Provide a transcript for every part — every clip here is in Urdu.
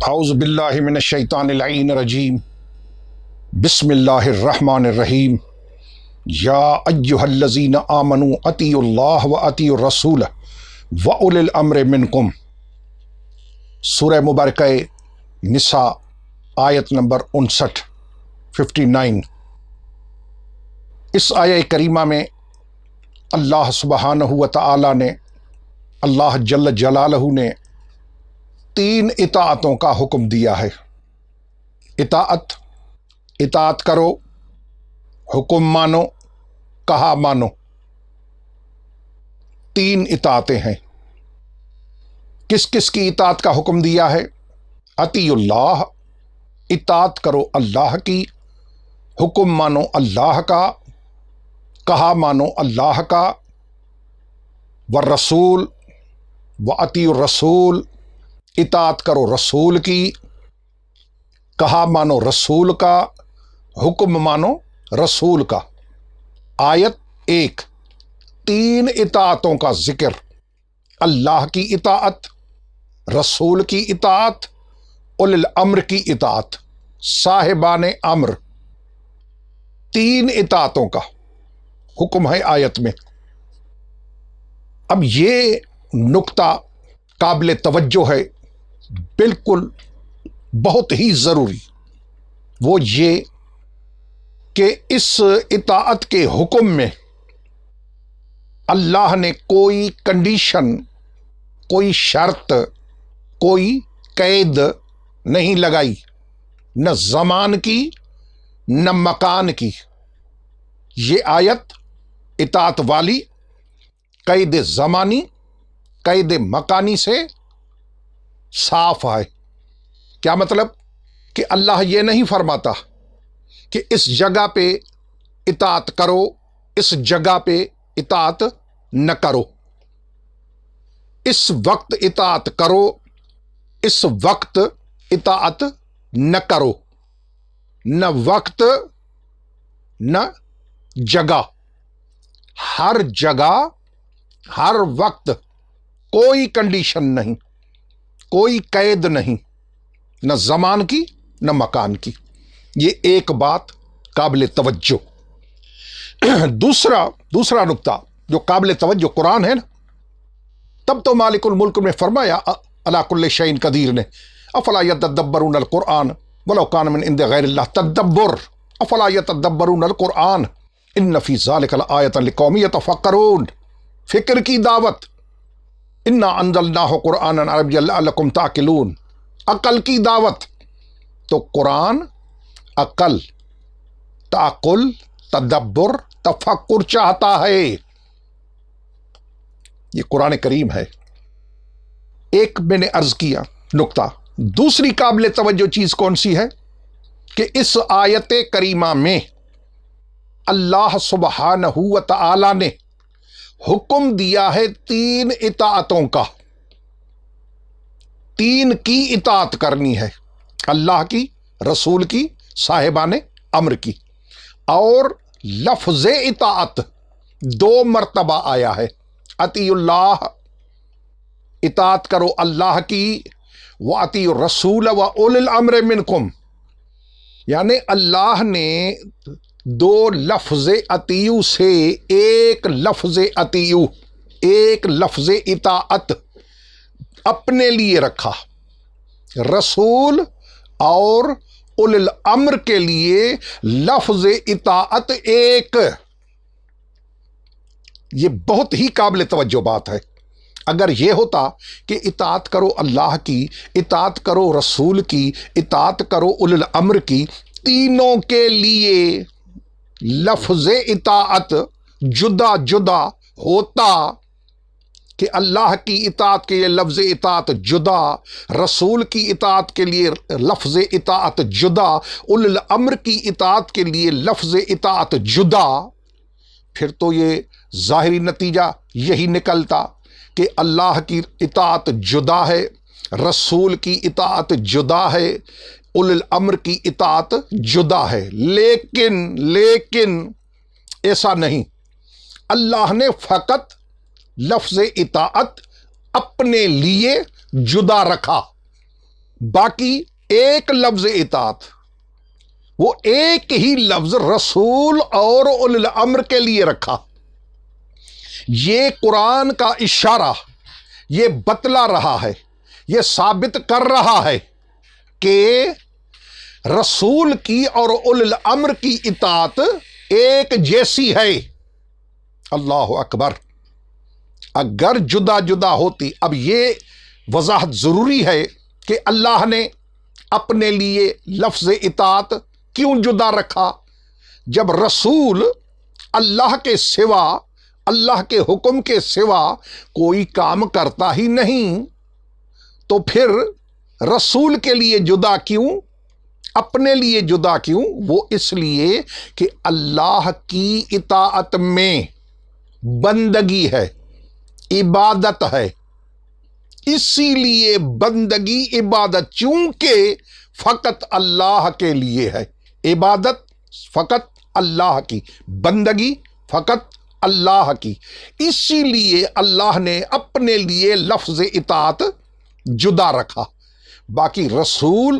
اعوذ باللہ من الشیطان اللعین الرجیم بسم اللہ الرحمن الرحیم یا ایہا الذین آمنوا اطیعوا اللہ و اطیعوا الرسول و اولی الامر منکم۔ سورہ مبارکہ نساء آیت نمبر 59۔ اس آیہ کریمہ میں اللہ سبحانہ و تعالی نے، اللہ جل جلالہ نے تین اطاعتوں کا حکم دیا ہے۔ اطاعت کرو، حکم مانو، کہا مانو۔ تین اطاعتیں ہیں۔ کس کس کی اطاعت کا حکم دیا ہے؟ اطیعوا اللہ، اطاعت کرو اللہ کی، حکم مانو اللہ کا، کہا مانو اللہ کا، والرسول واطیعوا الرسول، اطاعت کرو رسول کی، کہا مانو رسول کا، حکم مانو رسول کا۔ آیت 1، تین اطاعتوں کا ذکر، اللہ کی اطاعت، رسول کی اطاعت، اولی الامر کی اطاعت، صاحبان امر، تین اطاعتوں کا حکم ہے آیت میں۔ اب یہ نکتہ قابل توجہ ہے، بالکل بہت ہی ضروری، وہ یہ کہ اس اطاعت کے حکم میں اللہ نے کوئی کنڈیشن، کوئی شرط، کوئی قید نہیں لگائی، نہ زمان کی نہ مکان کی۔ یہ آیت اطاعت والی قید زمانی، قید مکانی سے صاف ہے۔ کیا مطلب؟ کہ اللہ یہ نہیں فرماتا کہ اس جگہ پہ اطاعت کرو، اس جگہ پہ اطاعت نہ کرو، اس وقت اطاعت کرو، اس وقت اطاعت نہ کرو، نہ وقت نہ جگہ، ہر جگہ ہر وقت، کوئی کنڈیشن نہیں، کوئی قید نہیں، نہ زمان کی نہ مکان کی۔ یہ ایک بات قابل توجہ۔ دوسرا نکتہ جو قابل توجہ قرآن ہے نا، تب تو مالک الملک میں فرمایا علی کل شیء قدیر نے، افلا یتدبرون القرآن ولو کان من عند غیر اللہ، تدبر، افلا یتدبرون القرآن ان فی ذلک لآیۃ لقوم یتفکرون، فکر کی دعوت، انا انزلناہ قرآنا عربیا لعلکم تعقلون، عقل کی دعوت۔ تو قرآن عقل، تعقل، تدبر، تفکر چاہتا ہے۔ یہ قرآن کریم ہے۔ ایک میں نے عرض کیا نکتہ۔ دوسری قابل توجہ چیز کون سی ہے؟ کہ اس آیت کریمہ میں اللہ سبحانہ و تعالی نے حکم دیا ہے تین اطاعتوں کا، تین کی اطاعت کرنی ہے، اللہ کی، رسول کی، صاحبان امر کی۔ اور لفظ اطاعت 2 مرتبہ آیا ہے۔ اطیعوا اللہ، اطاعت کرو اللہ کی، واطیعوا الرسول و اولی الامر منکم، یعنی اللہ نے 2 لفظ اطیعوا سے ایک لفظ اطیعوا، ایک لفظ اطاعت اپنے لیے رکھا، رسول اور اولی الامر کے لیے لفظ اطاعت ایک۔ یہ بہت ہی قابل توجہ بات ہے۔ اگر یہ ہوتا کہ اطاعت کرو اللہ کی، اطاعت کرو رسول کی، اطاعت کرو اولی الامر کی، تینوں کے لیے لفظ اطاعت جدا جدا ہوتا، کہ اللہ کی اطاعت کے لیے لفظ اطاعت جدا، رسول کی اطاعت کے لیے لفظ اطاعت جدا، اولی الامر کی اطاعت کے لیے لفظ اطاعت جدا، پھر تو یہ ظاہری نتیجہ یہی نکلتا کہ اللہ کی اطاعت جدا ہے، رسول کی اطاعت جدا ہے، اولی الامر کی اطاعت جدا ہے۔ لیکن ایسا نہیں، اللہ نے فقط لفظ اطاعت اپنے لیے جدا رکھا، باقی ایک لفظ اطاعت، وہ ایک ہی لفظ رسول اور اولو الامر کے لیے رکھا۔ یہ قرآن کا اشارہ یہ بتلا رہا ہے، یہ ثابت کر رہا ہے کہ رسول کی اور اولو الامر کی اطاعت ایک جیسی ہے۔ اللہ اکبر۔ اگر جدا جدا ہوتی، اب یہ وضاحت ضروری ہے کہ اللہ نے اپنے لیے لفظ اطاعت کیوں جدا رکھا؟ جب رسول اللہ کے سوا، اللہ کے حکم کے سوا کوئی کام کرتا ہی نہیں، تو پھر رسول کے لیے جدا کیوں، اپنے لیے جدا کیوں؟ وہ اس لیے کہ اللہ کی اطاعت میں بندگی ہے، عبادت ہے، اسی لیے بندگی عبادت چونکہ فقط اللہ کے لیے ہے، عبادت فقط اللہ کی، بندگی فقط اللہ کی، اسی لیے اللہ نے اپنے لیے لفظ اطاعت جدا رکھا۔ باقی رسول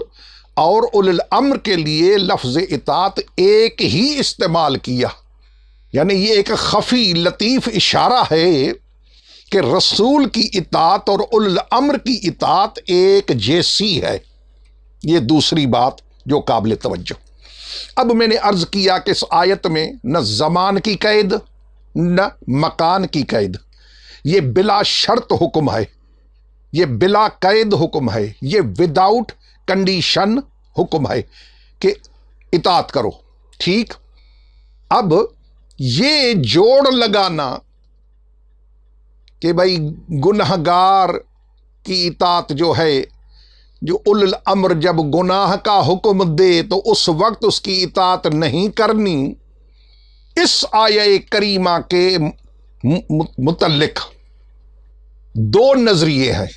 اور اولو الامر کے لیے لفظ اطاعت ایک ہی استعمال کیا۔ یعنی یہ ایک خفی لطیف اشارہ ہے کہ رسول کی اطاعت اور اولو الامر کی اطاعت ایک جیسی ہے۔ یہ دوسری بات جو قابل توجہ۔ اب میں نے عرض کیا کہ اس آیت میں نہ زمان کی قید نہ مکان کی قید، یہ بلا شرط حکم ہے، یہ بلا قید حکم ہے، یہ وداؤٹ کنڈیشن حکم ہے کہ اطاعت کرو۔ ٹھیک، اب یہ جوڑ لگانا کہ بھائی گنہگار کی اطاعت جو ہے، جو اولو الامر جب گناہ کا حکم دے تو اس وقت اس کی اطاعت نہیں کرنی، اس آیہ کریمہ کے متعلق دو نظریے ہیں۔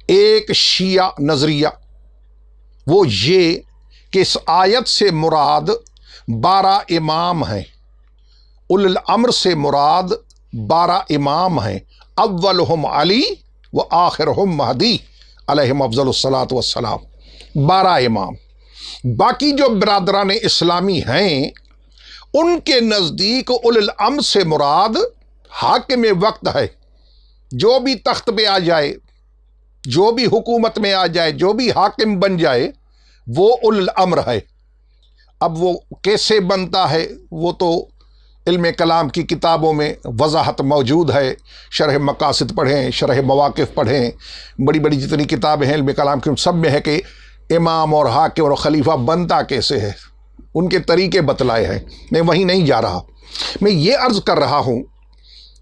ایک شیعہ نظریہ، وہ یہ کہ اس آیت سے مراد 12 امام ہیں، اولو الامر سے مراد 12 امام ہیں، اولہم علی و آخرہم مہدی علیہم افضل الصلاۃ والسلام، 12 امام۔ باقی جو برادران اسلامی ہیں ان کے نزدیک اولو الامر سے مراد حاکم وقت ہے، جو بھی تخت پہ آ جائے، جو بھی حکومت میں آ جائے، جو بھی حاکم بن جائے وہ اولو الامر ہے۔ اب وہ کیسے بنتا ہے وہ تو علم کلام کی کتابوں میں وضاحت موجود ہے، شرح مقاصد پڑھیں، شرح مواقف پڑھیں، بڑی بڑی جتنی کتابیں ہیں علم کلام کی، سب میں ہے کہ امام اور حاکم اور خلیفہ بنتا کیسے ہے، ان کے طریقے بتلائے ہیں۔ میں وہیں نہیں جا رہا، میں یہ عرض کر رہا ہوں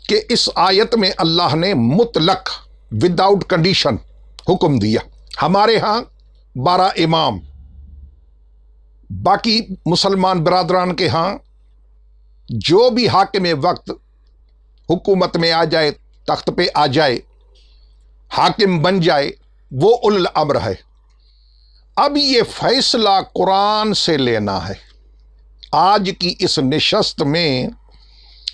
کہ اس آیت میں اللہ نے مطلق وداؤٹ کنڈیشن حکم دیا۔ ہمارے ہاں 12 امام، باقی مسلمان برادران کے ہاں جو بھی حاکم وقت حکومت میں آ جائے، تخت پہ آ جائے، حاکم بن جائے، وہ اولو الامر ہے۔ اب یہ فیصلہ قرآن سے لینا ہے۔ آج کی اس نشست میں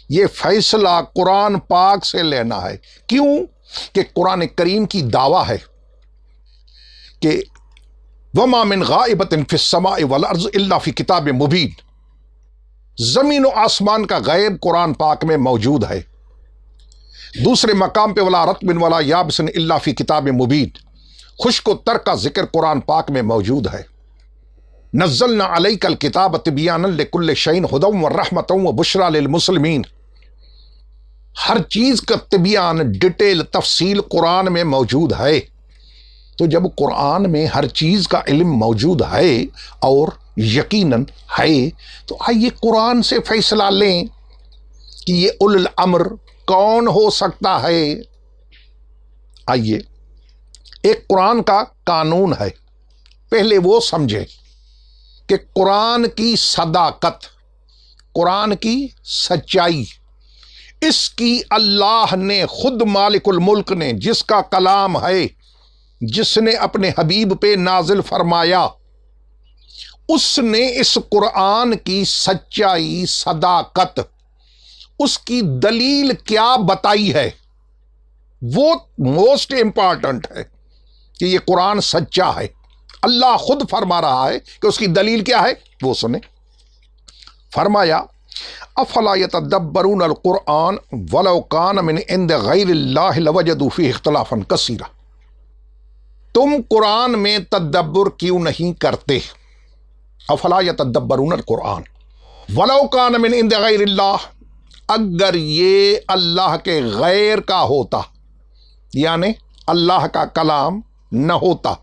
یہ فیصلہ قرآن پاک سے لینا ہے۔ کیوں؟ کہ قرآن کریم کی دعویٰ ہے کہ وَمَا مِنْ غَائِبَةٍ فِي السَّمَاءِ وَالْأَرْضِ إِلَّا فِي كِتَابٍ مُبِينٍ، زمین و آسمان کا غیب قرآن پاک میں موجود ہے۔ دوسرے مقام پہ وَلَا رَطْبٍ وَلَا يَابِسٍ إِلَّا فِي كِتَابٍ مُبِينٍ، خشک و تر کا ذکر قرآن پاک میں موجود ہے۔ نزلنا علیک الکتاب تبیانا لکل شیء ھدی ورحمۃ وبشریٰ للمسلمین، ہر چیز کا تبیان، ڈیٹیل، تفصیل قرآن میں موجود ہے۔ تو جب قرآن میں ہر چیز کا علم موجود ہے اور یقیناً ہے، تو آئیے قرآن سے فیصلہ لیں کہ یہ اولو الامر کون ہو سکتا ہے۔ آئیے، ایک قرآن کا قانون ہے، پہلے وہ سمجھیں کہ قرآن کی صداقت، قرآن کی سچائی، اس کی اللہ نے خود مالک الملک نے، جس کا کلام ہے، جس نے اپنے حبیب پہ نازل فرمایا، اس نے اس قرآن کی سچائی، صداقت، اس کی دلیل کیا بتائی ہے، وہ موسٹ امپارٹنٹ ہے کہ یہ قرآن سچا ہے۔ اللہ خود فرما رہا ہے کہ اس کی دلیل کیا ہے، وہ سنیں۔ فرمایا افلا یتدبرون القرآن ولو کان من عند غیر اللہ لوجدوا فیہ اختلافا کثیرا۔ تم قرآن میں تدبر کیوں نہیں کرتے؟ افلا یتدبرون القرآن ولو کان من عند غیر اللہ، اگر یہ اللہ کے غیر کا ہوتا، یعنی اللہ کا کلام نہ ہوتا،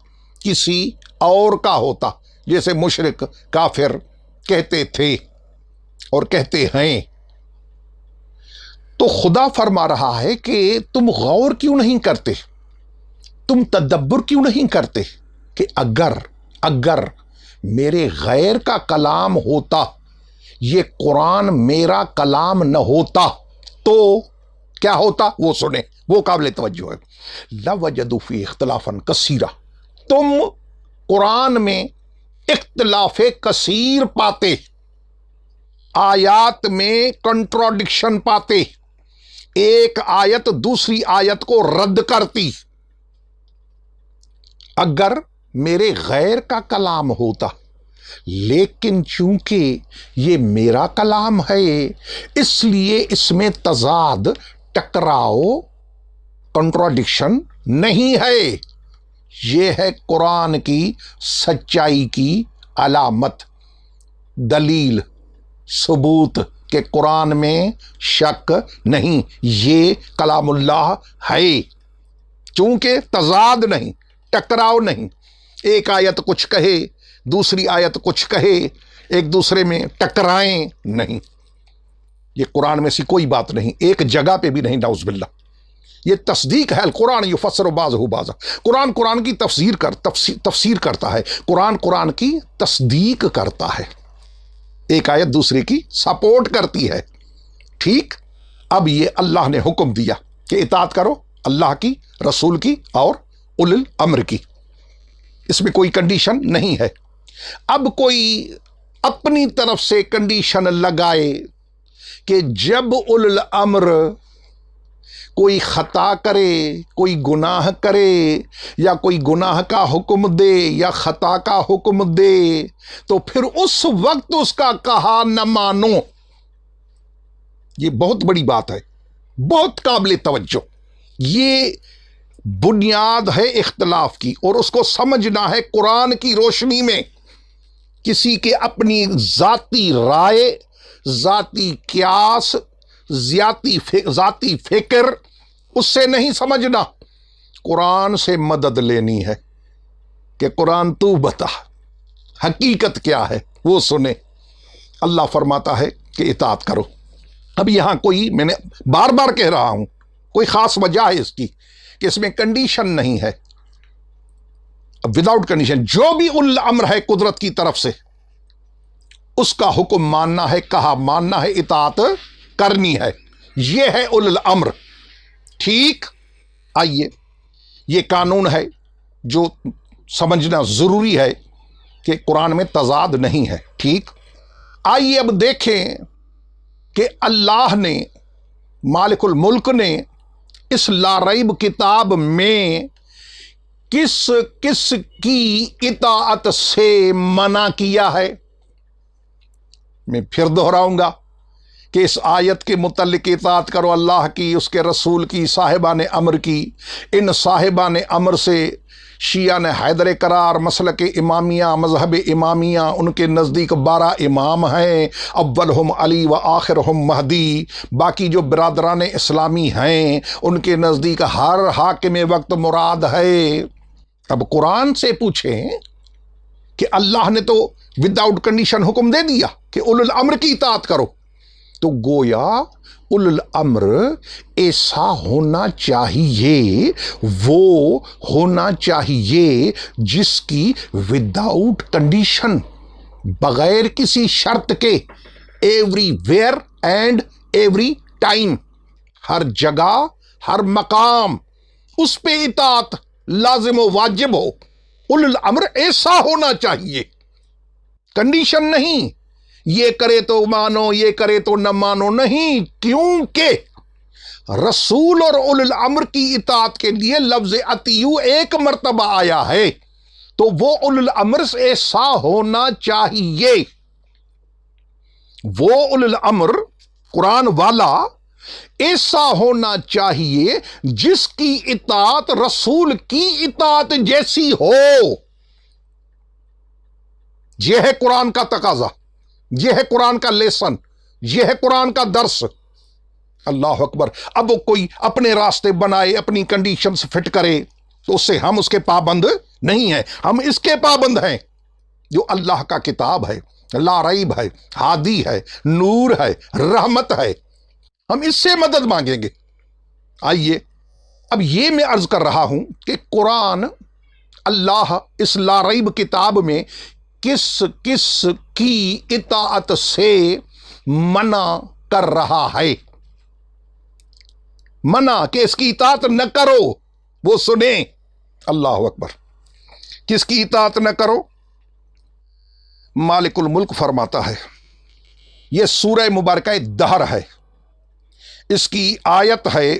کسی اور کا ہوتا، جیسے مشرک کافر کہتے تھے اور کہتے ہیں، تو خدا فرما رہا ہے کہ تم غور کیوں نہیں کرتے، تم تدبر کیوں نہیں کرتے کہ اگر میرے غیر کا کلام ہوتا، یہ قرآن میرا کلام نہ ہوتا تو کیا ہوتا، وہ سنیں، وہ قابل توجہ ہے۔ لَوَجَدُوا فِيهِ اخْتِلَافًا كَثِيرًا، تم قرآن میں اختلاف کثیر پاتے، آیات میں کنٹراڈکشن پاتے، ایک آیت دوسری آیت کو رد کرتی۔ اگر میرے غیر کا کلام ہوتا، لیکن چونکہ یہ میرا کلام ہے اس لیے اس میں تضاد، ٹکراؤ، کنٹراڈکشن نہیں ہے۔ یہ ہے قرآن کی سچائی کی علامت، دلیل، ثبوت کہ قرآن میں شک نہیں، یہ کلام اللہ ہے، چونکہ تضاد نہیں، ٹکراؤ نہیں، ایک آیت کچھ کہے دوسری آیت کچھ کہے، ایک دوسرے میں ٹکرائیں نہیں، یہ قرآن میں سی کوئی بات نہیں، ایک جگہ پہ بھی نہیں، نعوذ باللہ۔ یہ تصدیق ہے، القرآن یفسر بعضہ بعضا، قرآن کی تفسیر کرتا ہے، قرآن کی تصدیق کرتا ہے، ایک آیت دوسرے کی سپورٹ کرتی ہے، ٹھیک۔ اب یہ اللہ نے حکم دیا کہ اطاعت کرو اللہ کی، رسول کی اور اولی الامر کی، اس میں کوئی کنڈیشن نہیں ہے۔ اب کوئی اپنی طرف سے کنڈیشن لگائے کہ جب اولی الامر کوئی خطا کرے، کوئی گناہ کرے، یا کوئی گناہ کا حکم دے یا خطا کا حکم دے، تو پھر اس وقت اس کا کہا نہ مانو، یہ بہت بڑی بات ہے، بہت قابل توجہ۔ یہ بنیاد ہے اختلاف کی، اور اس کو سمجھنا ہے قرآن کی روشنی میں، کسی کے اپنی ذاتی رائے، ذاتی قیاس، ذاتی فکر، اس سے نہیں سمجھنا، قرآن سے مدد لینی ہے کہ قرآن تو بتا حقیقت کیا ہے، وہ سنے۔ اللہ فرماتا ہے کہ اطاعت کرو۔ اب یہاں کوئی، میں نے بار بار کہہ رہا ہوں، کوئی خاص وجہ ہے اس کی کہ اس میں کنڈیشن نہیں ہے، وداؤٹ کنڈیشن، جو بھی اولی الامر ہے قدرت کی طرف سے، اس کا حکم ماننا ہے، کہا ماننا ہے، اطاعت کرنی ہے، یہ ہے اولی الامر، ٹھیک۔ آئیے، یہ قانون ہے جو سمجھنا ضروری ہے کہ قرآن میں تضاد نہیں ہے، ٹھیک۔ آئیے اب دیکھیں کہ اللہ نے، مالک الملک نے، اس لا ریب کتاب میں کس کس کی اطاعت سے منع کیا ہے؟ میں پھر دہراؤں گا کہ اس آیت کے متعلق اطاعت کرو اللہ کی، اس کے رسول کی، صاحبان امر کی۔ ان صاحبان امر سے شیعہ نے حیدر قرار، مسلک امامیہ، مذہب امامیہ، ان کے نزدیک 12 امام ہیں، اولہم علی و آخرہم مہدی۔ باقی جو برادران اسلامی ہیں ان کے نزدیک ہر حاکم وقت مراد ہے۔ اب قرآن سے پوچھیں کہ اللہ نے تو وداؤٹ کنڈیشن حکم دے دیا کہ اولی الامر کی اطاعت کرو، تو گویا اولی الامر ایسا ہونا چاہیے، وہ ہونا چاہیے جس کی وداؤٹ کنڈیشن، بغیر کسی شرط کے، everywhere and every time, ہر جگہ ہر مقام اس پہ اطاعت لازم و واجب ہو۔ اولی الامر ایسا ہونا چاہیے، کنڈیشن نہیں، یہ کرے تو مانو، یہ کرے تو نہ مانو، نہیں، کیونکہ رسول اور اولی الامر کی اطاعت کے لیے لفظ اطیعوا ایک مرتبہ آیا ہے، تو وہ اولو الامر سے ایسا ہونا چاہیے، وہ اولو الامر قرآن والا ایسا ہونا چاہیے جس کی اطاعت رسول کی اطاعت جیسی ہو۔ یہ ہے قرآن کا تقاضا، یہ ہے قرآن کا لیسن، یہ ہے قرآن کا درس۔ اللہ اکبر۔ اب وہ کوئی اپنے راستے بنائے، اپنی کنڈیشنز فٹ کرے تو اس سے ہم اس کے پابند نہیں ہیں، ہم اس کے پابند ہیں جو اللہ کا کتاب ہے، لا ریب ہے، ہادی ہے، نور ہے، رحمت ہے، ہم اس سے مدد مانگیں گے۔ آئیے اب یہ میں عرض کر رہا ہوں کہ قرآن اللہ اس لا ریب کتاب میں کس کس کی اطاعت سے منع کر رہا ہے، منع کہ اس کی اطاعت نہ کرو، وہ سنیں۔ اللہ اکبر۔ کس کی اطاعت نہ کرو؟ مالک الملک فرماتا ہے، یہ سورہ مبارکہ دہر ہے، اس کی آیت ہے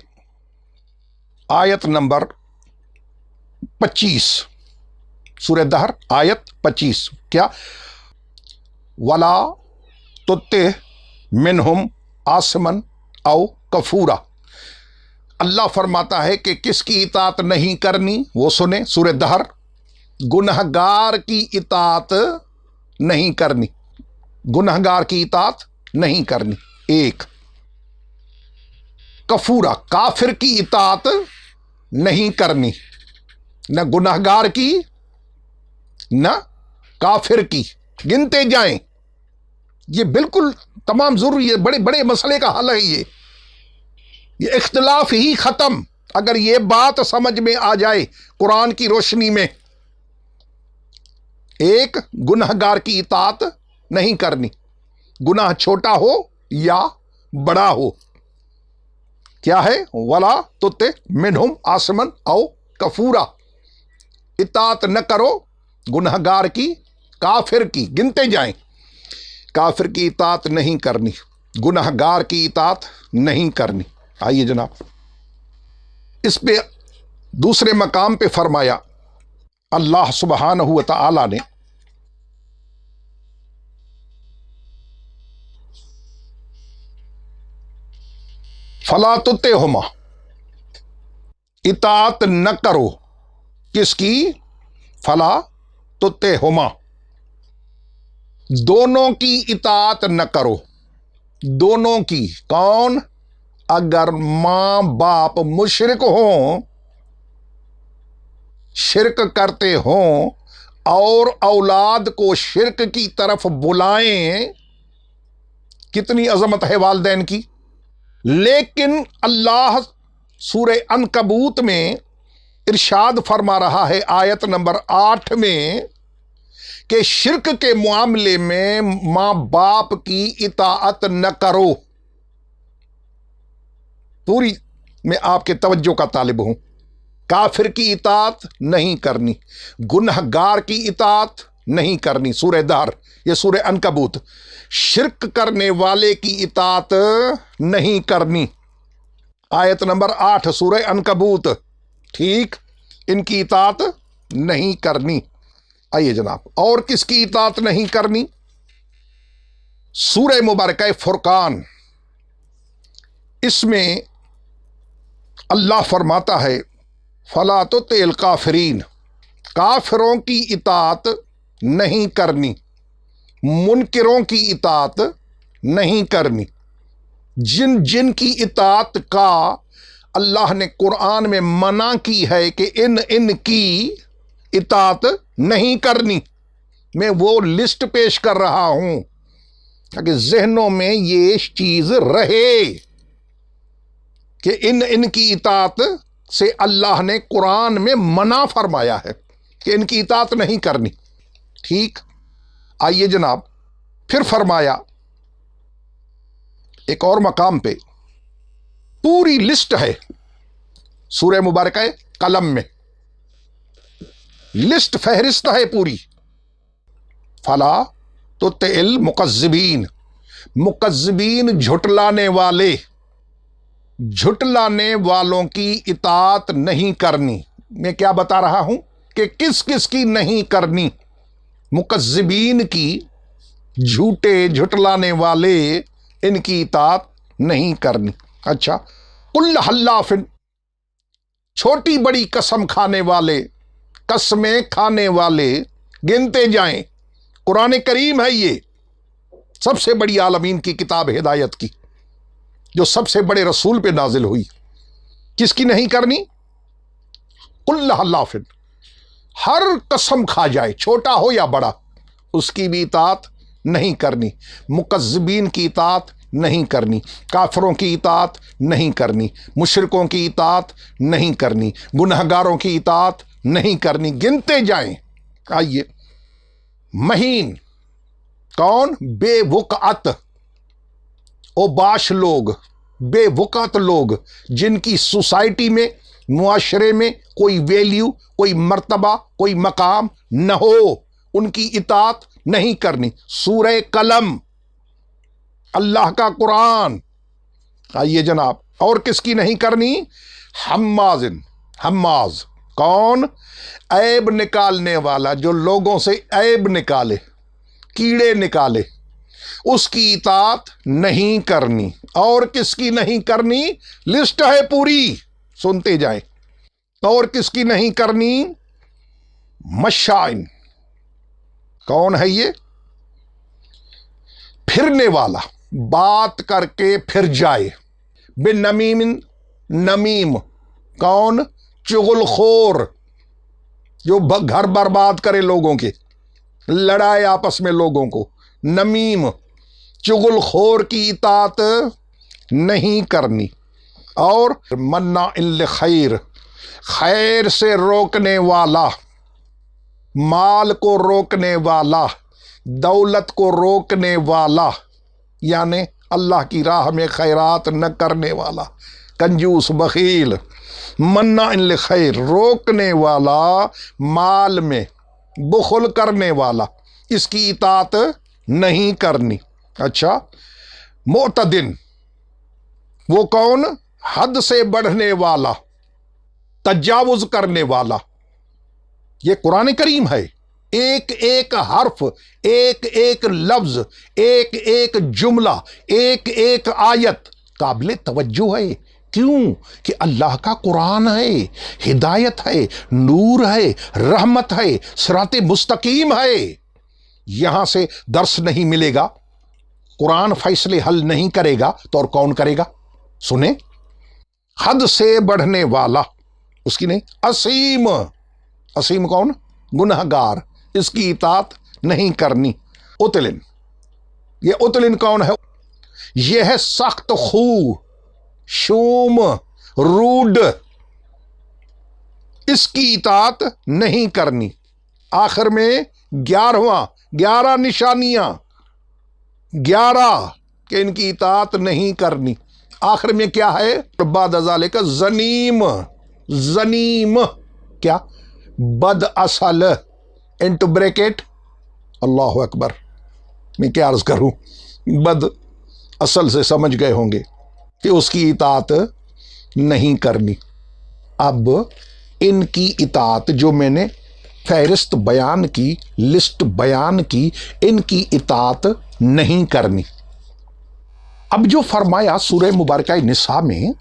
آیت نمبر 25، سورہ دہر آیت 25۔ کیا؟ وَلَا تُطِعْ مِنْهُمْ عَاصِمًا أَوْ كَفُورًا۔ اللہ فرماتا ہے کہ کس کی اطاعت نہیں کرنی، وہ سنیں، سورہ دہر۔ گنہگار کی اطاعت نہیں کرنی، گنہگار کی اطاعت نہیں کرنی، ایک۔ کفورا، کافر کی اطاعت نہیں کرنی، نہ گنہگار کی نہ کافر کی، گنتے جائیں۔ یہ بالکل تمام ضروری ہے، بڑے بڑے مسئلے کا حل ہے یہ اختلاف ہی ختم اگر یہ بات سمجھ میں آ جائے قرآن کی روشنی میں۔ ایک، گنہگار کی اطاعت نہیں کرنی، گناہ چھوٹا ہو یا بڑا ہو۔ کیا ہے؟ وَلَا تُطِعْ مِنْهُمْ عَاصِمًا أَوْ كَفُورًا، اطاعت نہ کرو گنہگار کی، کافر کی، گنتے جائیں۔ کافر کی اطاعت نہیں کرنی، گنہگار کی اطاعت نہیں کرنی۔ آئیے جناب، اس پہ دوسرے مقام پہ فرمایا اللہ سبحانہ و تعالی نے، فَلَا تُطِعْهُمَا، اطاعت نہ کرو، کس کی؟ فَلَا تُطِعْهُمَا، دونوں کی اطاعت نہ کرو، دونوں کی۔ کون؟ اگر ماں باپ مشرک ہوں، شرک کرتے ہوں اور اولاد کو شرک کی طرف بلائیں، کتنی عظمت ہے والدین کی۔ لیکن اللہ سورہ عنکبوت میں ارشاد فرما رہا ہے آیت نمبر 8 میں کہ شرک کے معاملے میں ماں باپ کی اطاعت نہ کرو۔ پوری میں آپ کے توجہ کا طالب ہوں۔ کافر کی اطاعت نہیں کرنی، گنہگار کی اطاعت نہیں کرنی، سورہ دہر، یہ سورہ عنکبوت۔ شرک کرنے والے کی اطاعت نہیں کرنی، آیت نمبر 8 سورہ عنکبوت، ٹھیک، ان کی اطاعت نہیں کرنی۔ آئیے جناب، اور کس کی اطاعت نہیں کرنی؟ سورہ مبارکہ فرقان، اس میں اللہ فرماتا ہے فَلَا تُطِعِ الْكَافِرِينَ، کافروں کی اطاعت نہیں کرنی، منکروں کی اطاعت نہیں کرنی۔ جن جن کی اطاعت کا اللہ نے قرآن میں منع کی ہے کہ ان کی اطاعت نہیں کرنی، میں وہ لسٹ پیش کر رہا ہوں تاکہ ذہنوں میں یہ چیز رہے کہ ان کی اطاعت سے اللہ نے قرآن میں منع فرمایا ہے کہ ان کی اطاعت نہیں کرنی، ٹھیک۔ آئیے جناب، پھر فرمایا ایک اور مقام پہ، پوری لسٹ ہے سورہ مبارکہ قلم میں، لسٹ فہرست ہے پوری۔ فَلَا تُطِعِ الْمُكَذِّبِينَ، مکذبین جھٹلانے والے، جھٹلانے والوں کی اطاعت نہیں کرنی۔ میں کیا بتا رہا ہوں کہ کس کس کی نہیں کرنی؟ مکذبین کی، جھوٹے جھٹلانے والے، ان کی اطاعت نہیں کرنی۔ اچھا، کل حلاف، چھوٹی بڑی قسم کھانے والے، قسمیں کھانے والے گنتے جائیں۔ قرآن کریم ہے، یہ سب سے بڑی عالمین کی کتاب ہدایت کی، جو سب سے بڑے رسول پہ نازل ہوئی۔ کس کی نہیں کرنی؟ کل حلاف، ہر قسم کھا جائے، چھوٹا ہو یا بڑا، اس کی بھی اطاعت نہیں کرنی۔ مکذبین کی اطاعت نہیں کرنی، کافروں کی اطاعت نہیں کرنی، مشرکوں کی اطاعت نہیں کرنی، گنہگاروں کی اطاعت نہیں کرنی۔ گنتے جائیں۔ آئیے، مہین، کون؟ بے وقعت، اوباش لوگ، بے وقعت لوگ، جن کی سوسائٹی میں، معاشرے میں کوئی ویلیو، کوئی مرتبہ، کوئی مقام نہ ہو، ان کی اطاعت نہیں کرنی۔ سورہ قلم، اللہ کا قرآن۔ آئیے جناب، اور کس کی نہیں کرنی؟ حمازن، حماز، کون؟ عیب نکالنے والا، جو لوگوں سے عیب نکالے، کیڑے نکالے، اس کی اطاعت نہیں کرنی۔ اور کس کی نہیں کرنی؟ لسٹ ہے پوری، سنتے جائیں۔ اور کس کی نہیں کرنی؟ مشائن، کون ہے یہ؟ پھرنے والا، بات کر کے پھر جائے۔ بنمیم، نمیم، کون؟ چغل خور، جو گھر برباد کرے لوگوں کے، لڑائے آپس میں لوگوں کو۔ نمیم، چغل خور کی اطاعت نہیں کرنی۔ اور مناع للخیر، خیر سے روکنے والا، مال کو روکنے والا، دولت کو روکنے والا، یعنی اللہ کی راہ میں خیرات نہ کرنے والا، کنجوس، بخیل۔ مناع للخیر، روکنے والا، مال میں بخل کرنے والا، اس کی اطاعت نہیں کرنی۔ اچھا، معتدن، وہ کون؟ حد سے بڑھنے والا، تجاوز کرنے والا۔ یہ قرآن کریم ہے، ایک ایک حرف، ایک ایک لفظ، ایک ایک جملہ، ایک ایک آیت قابل توجہ ہے۔ کیوں؟ کہ اللہ کا قرآن ہے، ہدایت ہے، نور ہے، رحمت ہے، صراط مستقیم ہے۔ یہاں سے درس نہیں ملے گا، قرآن فیصلے حل نہیں کرے گا، تو اور کون کرے گا؟ سنیں، حد سے بڑھنے والا، اس کی نہیں۔ اسیم، اسیم کون؟ گنہگار، اس کی اطاعت نہیں کرنی۔ اتلن، یہ اتلن کون ہے؟ یہ ہے سخت خو، شوم، روڈ، اس کی اطاعت نہیں کرنی۔ آخر میں 11 نشانیاں، 11 کہ ان کی اطاعت نہیں کرنی۔ آخر میں کیا ہے؟ بعد ذالک زنیم، زنیم کیا؟ بد اصل، انٹو بریکٹ، اللہ اکبر، میں کیا عرض کروں، بد اصل سے سمجھ گئے ہوں گے کہ اس کی اطاعت نہیں کرنی۔ اب ان کی اطاعت جو میں نے فہرست بیان کی، لسٹ بیان کی، ان کی اطاعت نہیں کرنی۔ اب جو فرمایا سورہ مبارکہ نساء میں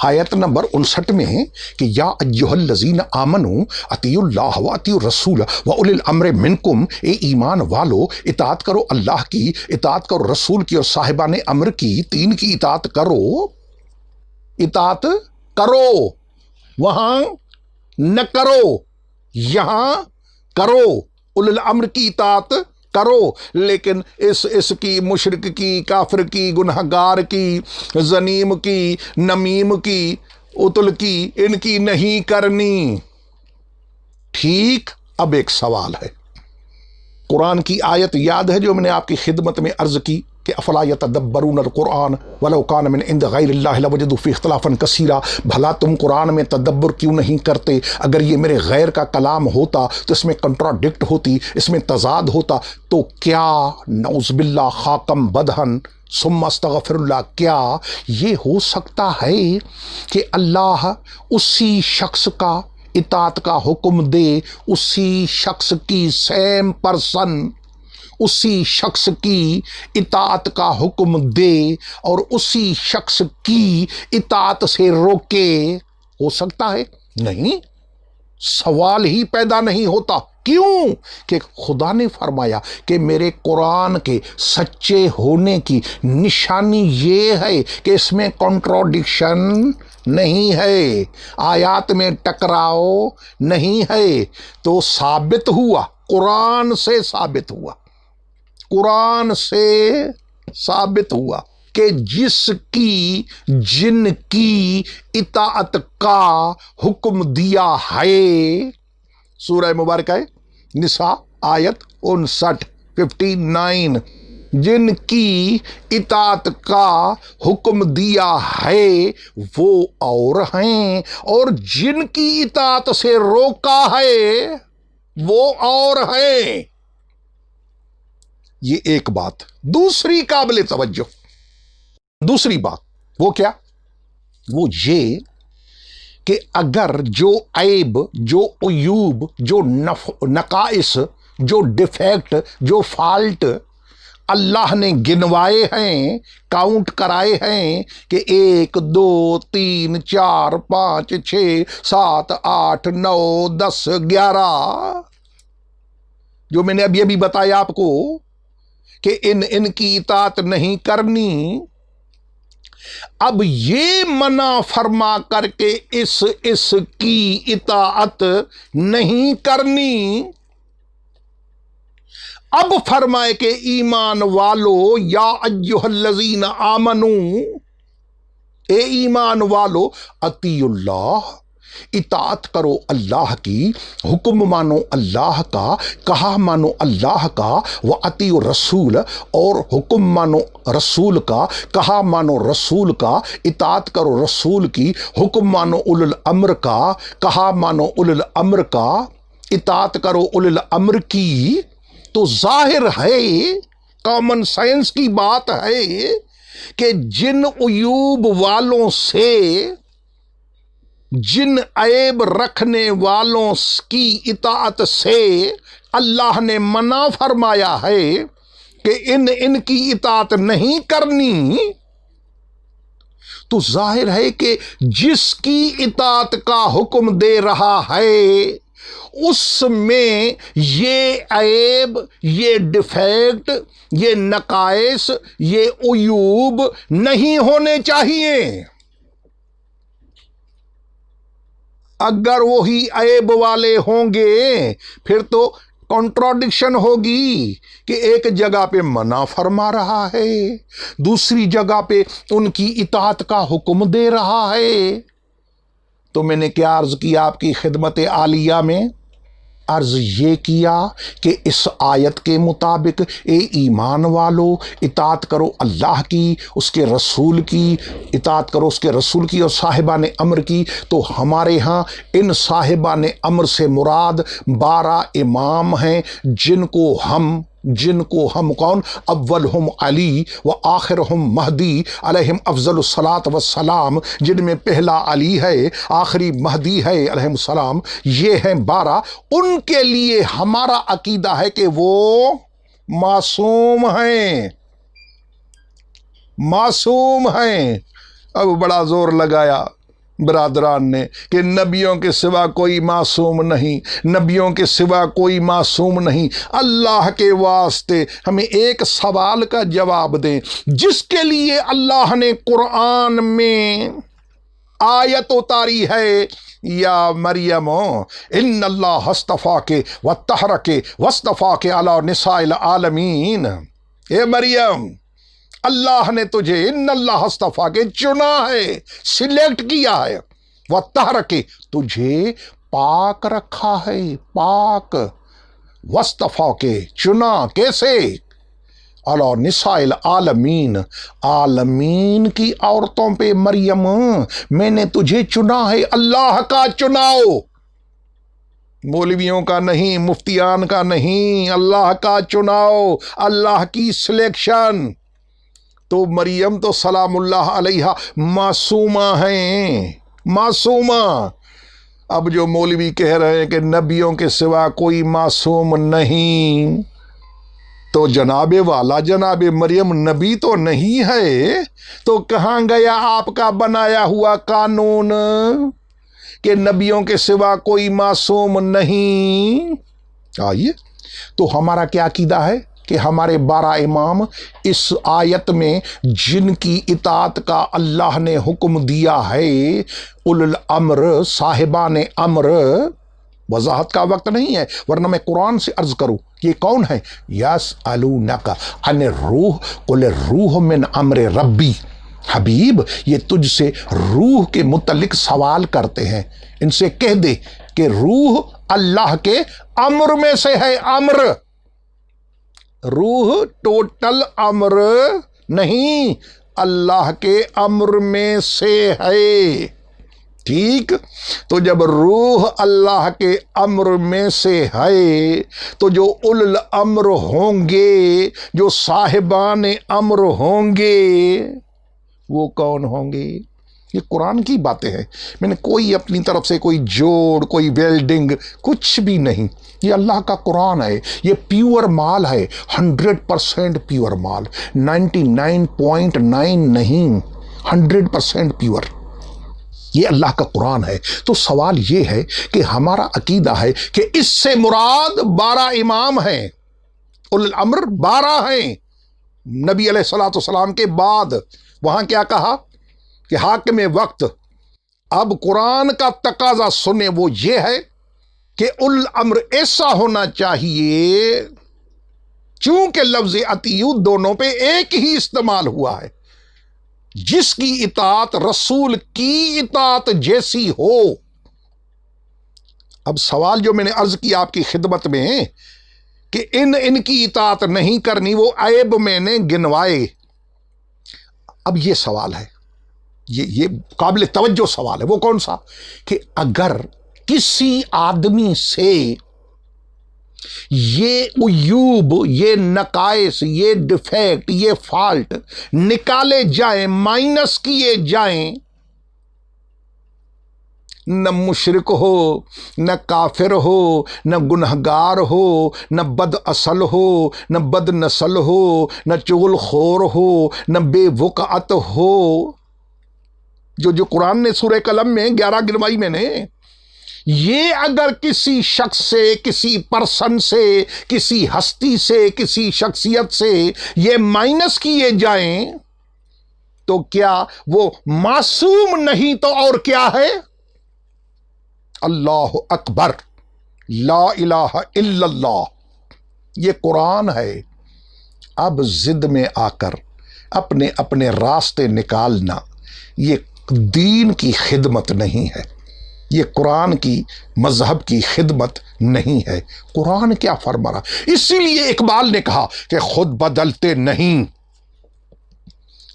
آیت نمبر 59 میں کہ یا ایھا الذین آمنوا اطیعوا اللہ واطیعوا الرسول واولی الامر منکم، اے ایمان والو، اطاعت کرو اللہ کی، اطاعت کرو رسول کی، اور صاحبان امر کی، 3 کی اطاعت کرو۔ اطاعت کرو، وہاں نہ کرو، یہاں کرو۔ اولی الامر کی اطاعت کرو، لیکن اس کی، مشرک کی، کافر کی، گنہگار کی، زنیم کی، نمیم کی، اتل کی، ان کی نہیں کرنی۔ ٹھیک، اب ایک سوال ہے، قرآن کی آیت یاد ہے جو میں نے آپ کی خدمت میں عرض کی کہ افلا یتدبرون القرآن ولو کان من عند غیر اللہ لوجدوا فیہ اختلافا کثیرا، بھلا تم قرآن میں تدبر کیوں نہیں کرتے؟ اگر یہ میرے غیر کا کلام ہوتا تو اس میں کنٹراڈکٹ ہوتی، اس میں تضاد ہوتا، تو کیا نعوذ باللہ خاکم بدہن ثم استغفر اللہ، کیا یہ ہو سکتا ہے کہ اللہ اسی شخص کا اطاعت کا حکم دے، اسی شخص کی سیم پرسن اسی شخص کی اطاعت کا حکم دے اور اسی شخص کی اطاعت سے روکے؟ ہو سکتا ہے؟ نہیں، سوال ہی پیدا نہیں ہوتا۔ کیوں؟ کہ خدا نے فرمایا کہ میرے قرآن کے سچے ہونے کی نشانی یہ ہے کہ اس میں کنٹراڈکشن نہیں ہے، آیات میں ٹکراؤ نہیں ہے۔ تو ثابت ہوا، قرآن سے ثابت ہوا، قرآن سے ثابت ہوا کہ جس کی جن کی اطاعت کا حکم دیا ہے، سورہ مبارکہ نساء آیت 59 جن کی اطاعت کا حکم دیا ہے وہ اور ہیں، اور جن کی اطاعت سے روکا ہے وہ اور ہیں۔ یہ ایک بات۔ دوسری قابل توجہ دوسری بات وہ کیا؟ وہ یہ کہ اگر جو عیب، جو عیوب، جو نقائص، جو ڈیفیکٹ، جو فالٹ اللہ نے گنوائے ہیں، کاؤنٹ کرائے ہیں کہ 1 2 3 4 5 6 7 8 9 10 11 جو میں نے ابھی بتایا آپ کو کہ ان کی اطاعت نہیں کرنی، اب یہ منع فرما کر کے اس کی اطاعت نہیں کرنی، اب فرمائے کہ ایمان والو، یا ایھا الذین آمنو، اے ایمان والو، اطیعوا اللہ، اطاعت کرو اللہ کی، حکم مانو اللہ کا، کہا مانو اللہ کا، وَأَطِیعُوا الرَّسُولَ، اور حکم مانو رسول کا، کہا مانو رسول کا، اطاعت کرو رسول کی، حکم مانو اولو الامر کا، کہا مانو اولو الامر کا، اطاعت کرو اولو الامر کی۔ تو ظاہر ہے، کامن سینس کی بات ہے کہ جن عیوب والوں سے، جن عیب رکھنے والوں کی اطاعت سے اللہ نے منع فرمایا ہے کہ ان کی اطاعت نہیں کرنی، تو ظاہر ہے کہ جس کی اطاعت کا حکم دے رہا ہے اس میں یہ عیب، یہ ڈیفیکٹ، یہ نقائص، یہ عیوب نہیں ہونے چاہیے۔ اگر وہی عیب والے ہوں گے پھر تو کنٹراڈکشن ہوگی کہ ایک جگہ پہ منع فرما رہا ہے، دوسری جگہ پہ ان کی اطاعت کا حکم دے رہا ہے۔ تو میں نے کیا عرض کیا آپ کی خدمت عالیہ میں؟ عرض یہ کیا کہ اس آیت کے مطابق اے ایمان والو، اطاعت کرو اللہ کی، اس کے رسول کی، اطاعت کرو اس کے رسول کی اور صاحبان امر کی۔ تو ہمارے ہاں ان صاحبان امر سے مراد 12 امام ہیں جن کو ہم کون؟ اولہم علی و آخرہم مہدی علیہم افضل الصلاۃ والسلام، جن میں پہلا علی ہے، آخری مہدی ہے علیہ السلام، یہ ہیں 12۔ ان کے لیے ہمارا عقیدہ ہے کہ وہ معصوم ہیں، معصوم ہیں۔ اب بڑا زور لگایا برادران نے کہ نبیوں کے سوا کوئی معصوم نہیں، نبیوں کے سوا کوئی معصوم نہیں۔ اللہ کے واسطے ہمیں ایک سوال کا جواب دیں، جس کے لیے اللہ نے قرآن میں آیت اتاری ہے، یا مریم ان اللہ اصطفاک وطہرک واصطفاک علی نساء العالمین، اے مریم اللہ نے تجھے، ان اللہ اصطفیٰ کے چنا ہے، سلیکٹ کیا ہے، وطہرک تجھے پاک رکھا ہے، پاک، واصطفیٰ کے چنا کیسے؟ علی نساء العالمین، عالمین کی عورتوں پہ مریم میں نے تجھے چنا ہے، اللہ کا چناؤ، مولویوں کا نہیں، مفتیان کا نہیں، اللہ کا چناؤ، اللہ کی سلیکشن۔ تو مریم تو سلام اللہ علیہا معصومہ ہیں، معصومہ۔ اب جو مولوی کہہ رہے ہیں کہ نبیوں کے سوا کوئی معصوم نہیں، تو جناب والا جناب مریم نبی تو نہیں ہے، تو کہاں گیا آپ کا بنایا ہوا قانون کہ نبیوں کے سوا کوئی معصوم نہیں؟ آئیے، تو ہمارا کیا عقیدہ ہے کہ ہمارے 12 امام اس آیت میں جن کی اطاعت کا اللہ نے حکم دیا ہے، اولو الامر، صاحبان امر، وضاحت کا وقت نہیں ہے ورنہ میں قرآن سے عرض کروں یہ کون ہے؟ یسألونک عن الروح قل الروح من امر ربی، حبیب یہ تجھ سے روح کے متعلق سوال کرتے ہیں، ان سے کہہ دے کہ روح اللہ کے امر میں سے ہے، امر، روح ٹوٹل امر نہیں، اللہ کے امر میں سے ہے، ٹھیک؟ تو جب روح اللہ کے امر میں سے ہے تو جو اولو الامر ہوں گے، جو صاحبان امر ہوں گے، وہ کون ہوں گے؟ یہ قرآن کی باتیں ہیں، میں نے کوئی اپنی طرف سے کوئی جوڑ، کوئی ویلڈنگ کچھ بھی نہیں، یہ اللہ کا قرآن ہے، یہ پیور مال ہے، 100% پیور مال، 99.9 نہیں، 100% پیور، یہ اللہ کا قرآن ہے۔ تو سوال یہ ہے کہ ہمارا عقیدہ ہے کہ اس سے مراد 12 امام ہیں، اولو الامر 12 ہیں، نبی علیہ الصلوۃ والسلام کے بعد وہاں کیا کہا کہ حاکم وقت۔ اب قرآن کا تقاضا سنیں، وہ یہ ہے کہ اولو الامر ایسا ہونا چاہیے، چونکہ لفظ اطیعوا دونوں پہ ایک ہی استعمال ہوا ہے، جس کی اطاعت رسول کی اطاعت جیسی ہو۔ اب سوال جو میں نے عرض کیا آپ کی خدمت میں کہ ان کی اطاعت نہیں کرنی، وہ عیب میں نے گنوائے۔ اب یہ سوال ہے، یہ قابل توجہ سوال ہے، وہ کون سا؟ کہ اگر کسی آدمی سے یہ عیوب، یہ نقائص، یہ ڈیفیکٹ، یہ فالٹ نکالے جائیں، مائنس کیے جائیں، نہ مشرک ہو، نہ کافر ہو، نہ گنہگار ہو، نہ بد اصل ہو، نہ بد نسل ہو، نہ چغل خور ہو، نہ بے وقعت ہو، جو قرآن نے سورہ قلم میں 11 گنوائی میں نے، یہ اگر کسی شخص سے، کسی پرسن سے، کسی ہستی سے، کسی شخصیت سے یہ مائنس کیے جائیں تو کیا وہ معصوم نہیں تو اور کیا ہے؟ اللہ اکبر، لا الہ الا اللہ، یہ قرآن ہے۔ اب ضد میں آ کر اپنے اپنے راستے نکالنا یہ دین کی خدمت نہیں ہے، یہ قرآن کی مذہب کی خدمت نہیں ہے۔ قرآن کیا فرما رہا؟ اسی لیے اقبال نے کہا کہ خود بدلتے نہیں،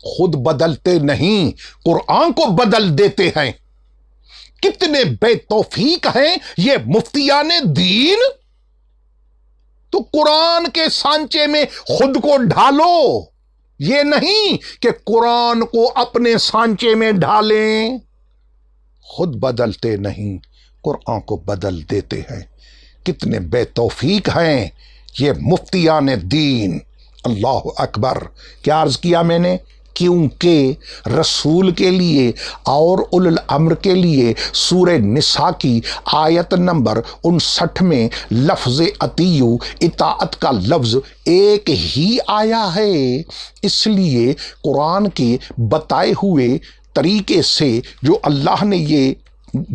خود بدلتے نہیں، قرآن کو بدل دیتے ہیں۔ کتنے بے توفیق ہیں یہ مفتیان دین! تو قرآن کے سانچے میں خود کو ڈھالو، یہ نہیں کہ قرآن کو اپنے سانچے میں ڈھالیں۔ خود بدلتے نہیں، قرآن کو بدل دیتے ہیں۔ کتنے بے توفیق ہیں یہ مفتیان دین! اللہ اکبر! کیا عرض کیا میں نے؟ کیونکہ رسول کے لیے اور اولو الامر کے لیے سورہ نساء کی آیت نمبر 59 میں لفظ اطیعوا، اطاعت کا لفظ ایک ہی آیا ہے، اس لیے قرآن کے بتائے ہوئے طریقے سے جو اللہ نے یہ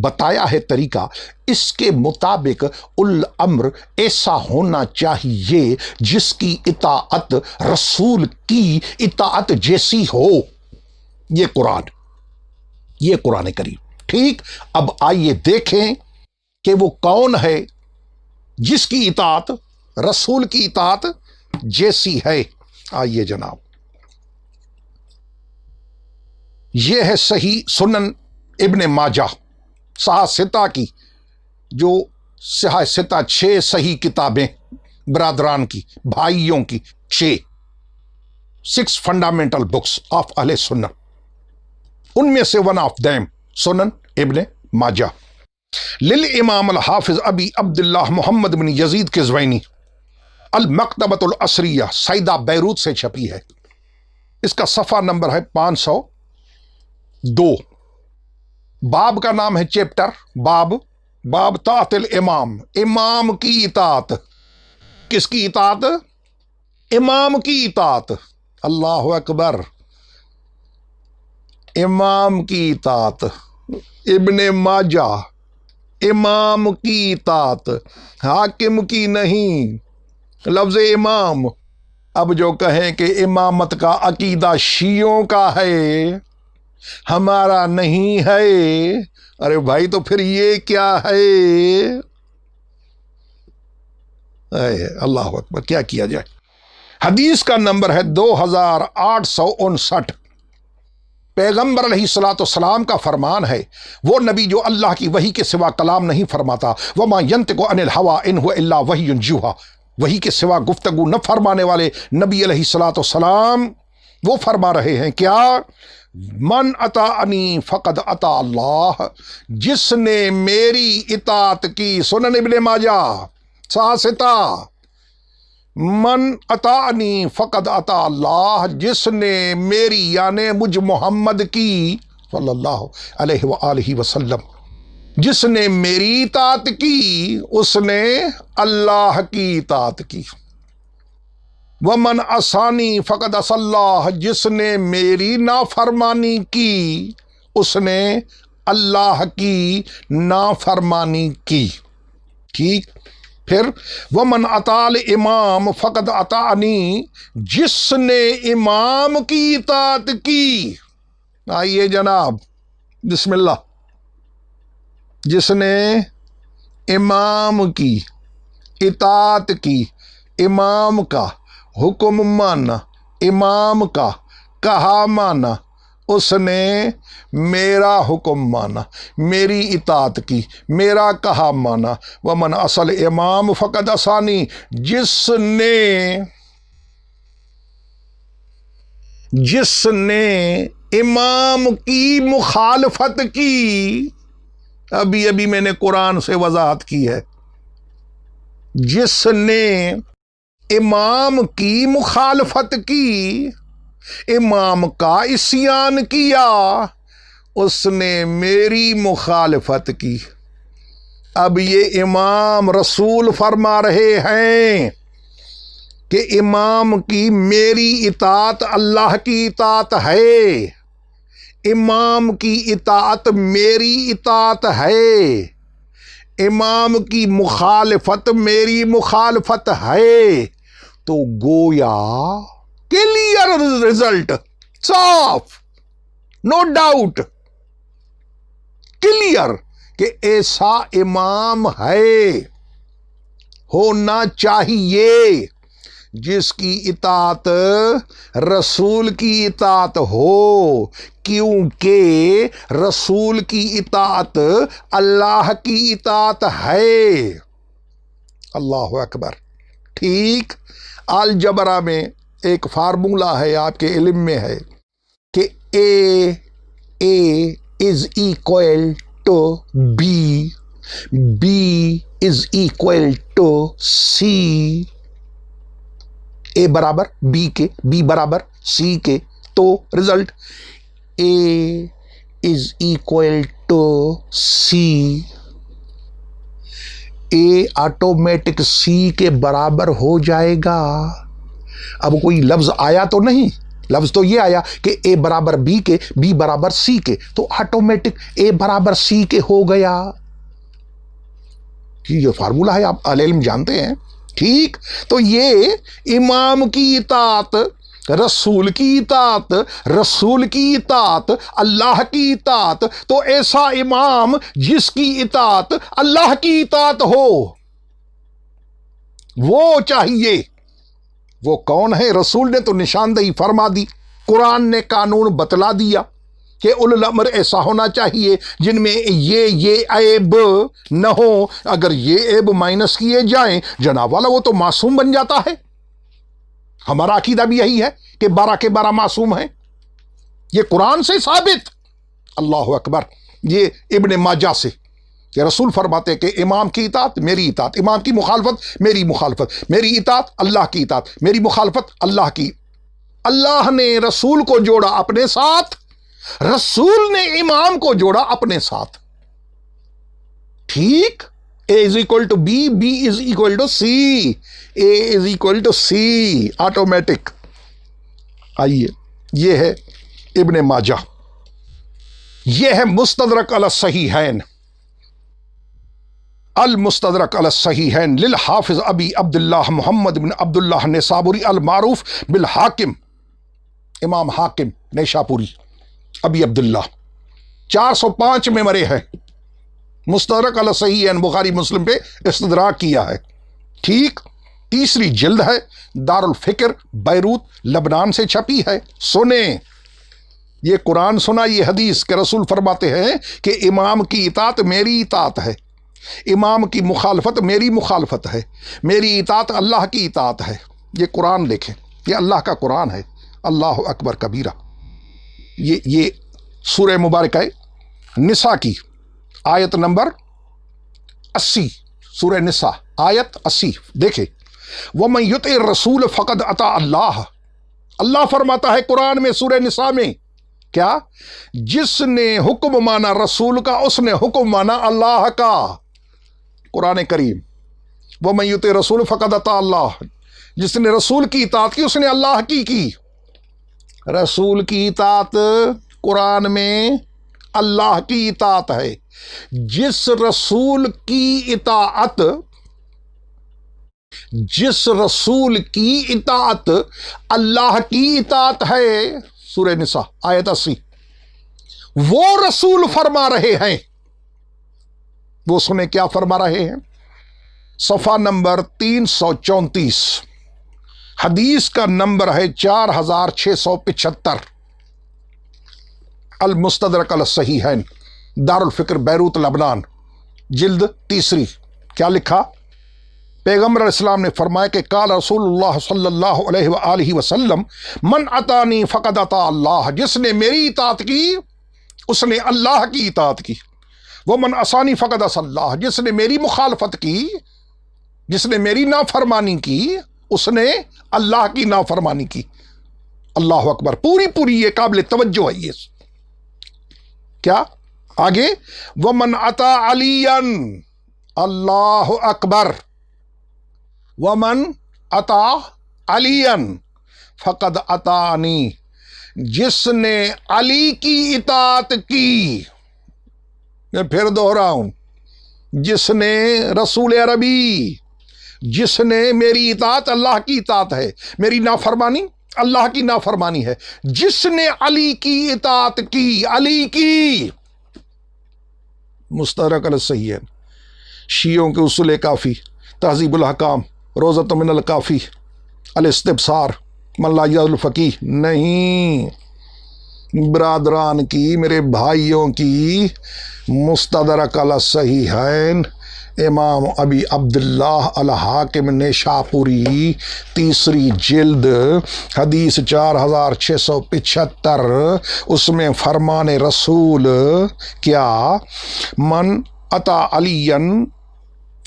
بتایا ہے طریقہ، اس کے مطابق الامر ایسا ہونا چاہیے جس کی اطاعت رسول کی اطاعت جیسی ہو۔ یہ قرآن کریم، ٹھیک؟ اب آئیے دیکھیں کہ وہ کون ہے جس کی اطاعت رسول کی اطاعت جیسی ہے۔ آئیے جناب، یہ ہے صحیح سنن ابن ماجہ، صحاح ستہ کی، جو صحاح ستہ 6 صحیح کتابیں برادران کی، بھائیوں کی، 6 فنڈامنٹل بکس آف اہل سنت، ان میں سے ون آف دیم سنن ابن ماجہ۔ للامام الحافظ ابی عبداللہ محمد بن یزید قزوینی، المکتبۃ الاسریہ، سیدہ بیروت سے چھپی ہے۔ اس کا صفحہ نمبر ہے 502۔ باب کا نام ہے چیپٹر، باب طاعت الامام، امام کی اطاعت۔ کس کی اطاعت؟ امام کی اطاعت۔ اللہ اکبر، امام کی اطاعت۔ ابن ماجہ، امام کی اطاعت، حاکم کی نہیں۔ لفظ امام، اب جو کہیں کہ امامت کا عقیدہ شیعوں کا ہے، ہمارا نہیں ہے، ارے بھائی تو پھر یہ کیا ہے؟ اللہ اکبر، کیا کیا جائے؟ حدیث کا نمبر ہے 2859۔ پیغمبر علیہ الصلوۃ والسلام کا فرمان ہے، وہ نبی جو اللہ کی وحی کے سوا کلام نہیں فرماتا، وما ينطق عن الهوى ان هو الا وحی یوحى، وحی کے سوا گفتگو نہ فرمانے والے نبی علیہ الصلوۃ والسلام وہ فرما رہے ہیں کیا؟ من اطاعنی فقد اطاع اللہ، جس نے میری اطاعت کی۔ سنن ابن ماجہ 6۔ من اطاعنی فقد اطاع اللہ، جس نے میری یعنی مجھ محمد کی صلی اللہ علیہ وآلہ وسلم، جس نے میری اطاعت کی اس نے اللہ کی اطاعت کی۔ ومن عصانی فقد عصی اللہ، جس نے میری نافرمانی کی اس نے اللہ کی نافرمانی کی۔ ٹھیک، پھر ومن اطاع الامام فقد اطاعنی، جس نے امام کی اطاعت کی۔ آئیے جناب، بسم اللہ۔ جس نے امام کی اطاعت کی، امام کا حکم مانا، امام کا کہا مانا، اس نے میرا حکم مانا، میری اطاعت کی، میرا کہا مانا۔ ومن اصل امام فقد عصانی، جس نے امام کی مخالفت کی۔ ابھی میں نے قرآن سے وضاحت کی ہے، جس نے امام کی مخالفت کی، امام کا عصیان کیا، اس نے میری مخالفت کی۔ اب یہ امام رسول فرما رہے ہیں کہ امام کی میری اطاعت اللہ کی اطاعت ہے، امام کی اطاعت میری اطاعت ہے، امام کی مخالفت میری مخالفت ہے۔ تو گویا کلیئر رزلٹ، صاف، نو ڈاؤٹ، کلیئر کہ ایسا امام ہے، ہونا چاہیے جس کی اطاعت رسول کی اطاعت ہو، کیونکہ رسول کی اطاعت اللہ کی اطاعت ہے۔ اللہ اکبر۔ ٹھیک، الجبرا میں ایک فارمولہ ہے، آپ کے علم میں ہے کہ A is equal to B is equal to C، A برابر B کے، B برابر C کے، تو result A is equal to C، A automatic C کے برابر ہو جائے گا۔ اب کوئی لفظ آیا تو نہیں، لفظ تو یہ آیا کہ A برابر B کے، B برابر C کے، تو آٹومیٹک A برابر C کے ہو گیا۔ یہ فارمولہ ہے، آپ اہل علم جانتے ہیں۔ ٹھیک، تو یہ امام کی اطاعت، رسول کی اطاعت، رسول کی اطاعت، اللہ کی اطاعت، تو ایسا امام جس کی اطاعت اللہ کی اطاعت ہو وہ چاہیے۔ وہ کون ہے؟ رسول نے تو نشاندہی فرما دی، قرآن نے قانون بتلا دیا کہ اولو الامر ایسا ہونا چاہیے جن میں یہ عیب نہ ہو۔ اگر یہ عیب مائنس کیے جائیں جناب والا، وہ تو معصوم بن جاتا ہے۔ ہمارا عقیدہ بھی یہی ہے کہ 12 کے 12 معصوم ہیں، یہ قرآن سے ثابت۔ اللہ اکبر۔ یہ ابن ماجہ سے کہ رسول فرماتے کہ امام کی اطاعت میری اطاعت، امام کی مخالفت میری مخالفت، میری اطاعت اللہ کی اطاعت، میری مخالفت اللہ کی۔ اللہ نے رسول کو جوڑا اپنے ساتھ، رسول نے امام کو جوڑا اپنے ساتھ۔ ٹھیک، A is equal to B, B is equal to C, A is equal to C، automatic. آئیے، یہ ہے ابن ماجہ، یہ ہے مستدرک علی الصحیحین، المستدرک علی الصحیحین للحافظ ابی عبداللہ محمد بن عبداللہ نیسابوری المعروف بالحاکم، امام حاکم نیشاپوری ابی عبداللہ، 405 میں مرے ہیں۔ مستدرک علی الصحیحین بخاری مسلم پہ استدراک کیا ہے۔ ٹھیک، تیسری جلد ہے، دارالفکر بیروت لبنان سے چھپی ہے۔ سنیں، یہ قرآن سنا، یہ حدیث کہ رسول فرماتے ہیں کہ امام کی اطاعت میری اطاعت ہے، امام کی مخالفت میری مخالفت ہے، میری اطاعت اللہ کی اطاعت ہے۔ یہ قرآن دیکھیں، یہ اللہ کا قرآن ہے۔ اللہ اکبر کبیرہ۔ یہ سورہ مبارکہ نساء کی آیت نمبر 80، سورہ نساء آیت 80 دیکھیں، وَمَن يُطِعِ الرَّسُولَ فَقَدْ أَطَاعَ اللَّهَ، اللہ فرماتا ہے قرآن میں سورہ نساء میں، کیا؟ جس نے حکم مانا رسول کا، اس نے حکم مانا اللہ کا۔ قرآن کریم، وَمَن يُطِعِ الرَّسُولَ فَقَدْ أَطَاعَ اللَّهَ، جس نے رسول کی اطاعت کی اس نے اللہ کی۔ رسول کی اطاعت قرآن میں اللہ کی اطاعت ہے۔ جس رسول کی اطاعت، جس رسول کی اطاعت اللہ کی اطاعت ہے، سورہ نساء آیت 80، وہ رسول فرما رہے ہیں، وہ سنیں کیا فرما رہے ہیں، صفحہ نمبر 334، حدیث کا نمبر ہے 4675، المستدرک علی الصحیحین، دارالفکر بیروت لبنان، جلد تیسری۔ کیا لکھا؟ پیغمبر علیہ السلام نے فرمایا کہ قال رسول اللہ صلی اللہ علیہ وآلہ وسلم من اطاعنی فقد اطاع اللہ، جس نے میری اطاعت کی اس نے اللہ کی اطاعت کی، ومن عصانی فقد عصی اللہ، جس نے میری مخالفت کی، جس نے میری نافرمانی کی، اس نے اللہ کی نافرمانی کی۔ اللہ اکبر، پوری یہ قابل توجہ ہے۔ یہ کیا آگے؟ ومن اطاع علیا، اللہ اکبر، ومن اطاع علیا فقد اطاعنی، جس نے علی کی اطاعت کی، میں پھر دوہراؤں، جس نے رسول عربی، جس نے میری اطاعت اللہ کی اطاعت ہے، میری نافرمانی اللہ کی نافرمانی ہے، جس نے علی کی اطاعت کی، علی کی، مستدرک علی الصحیحین، شیعوں کے اصول کافی، تہذیب الاحکام، روضۃ من الکافی، الاستبصار، من لا یعرف الفقیہ، نہیں، برادران کی، میرے بھائیوں کی، مستدرک علی الصحیحین، امام ابی عبداللہ الحاکم نیشاپوری، تیسری جلد، حدیث 4675، اس میں فرمان رسول کیا؟ من اطاع علیا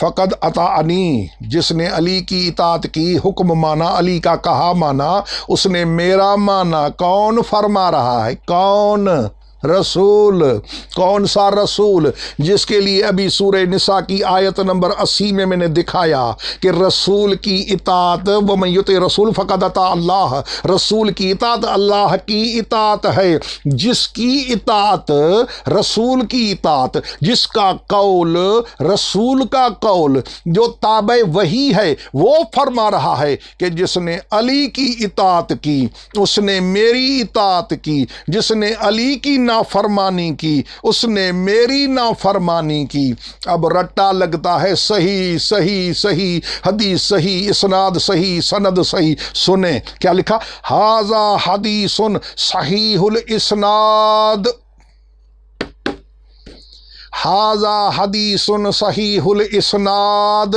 فقد اطاعنی، جس نے علی کی اطاعت کی، حکم مانا، علی کا کہا مانا، اس نے میرا مانا۔ کون فرما رہا ہے؟ کون؟ رسول۔ کون سا رسول؟ جس کے لیے ابھی سورہ نساء کی آیت نمبر 80 میں نے دکھایا کہ رسول کی اطاعت، وَمَن يُطِعِ الرَّسُولَ فَقَدْ أَطَاعَ اللَّهَ، رسول کی اطاعت اللہ کی اطاعت ہے۔ جس کی اطاعت رسول کی اطاعت، جس کا قول رسول کا قول، جو تابع وحی ہے، وہ فرما رہا ہے کہ جس نے علی کی اطاعت کی اس نے میری اطاعت کی، جس نے علی کی نافرمانی کی اس نے میری نافرمانی کی۔ اب رٹا لگتا ہے صحیح صحیح صحیح، حدیث صحیح، اسناد صحیح، سند صحیح۔ سنیں کیا لکھا، ھذا حدیث صحیح الاسناد، ھذا حدیث صحیح الاسناد،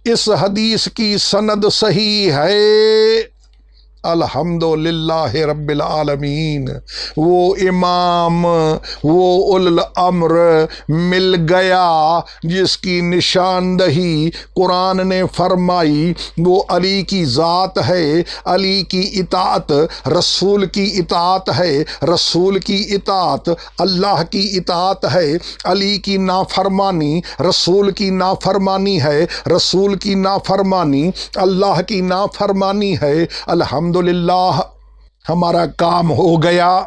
اس حدیث کی سند صحیح ہے۔ الحمدللہ رب العالمین۔ وہ امام، وہ اولو الامر مل گیا جس کی نشاندہی قرآن نے فرمائی، وہ علی کی ذات ہے، علی کی اطاعت رسول کی اطاعت ہے، رسول کی اطاعت اللہ کی اطاعت ہے، علی کی نافرمانی رسول کی نافرمانی ہے، رسول کی نافرمانی اللہ کی نافرمانی ہے۔ الحمدللہ ہمارا کام ہو گیا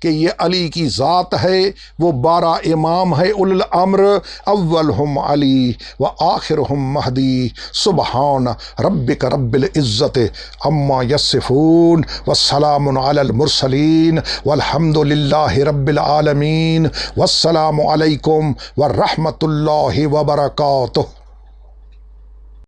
کہ یہ علی کی ذات ہے، وہ 12 امام ہے اولو الامر، اولہم علی و آخرہم مہدی، سبحان ربک رب العزت عما یصفون والسلام علی المرسلین والحمد للہ رب العالمین، والسلام علیکم ورحمۃ اللہ وبرکاتہ۔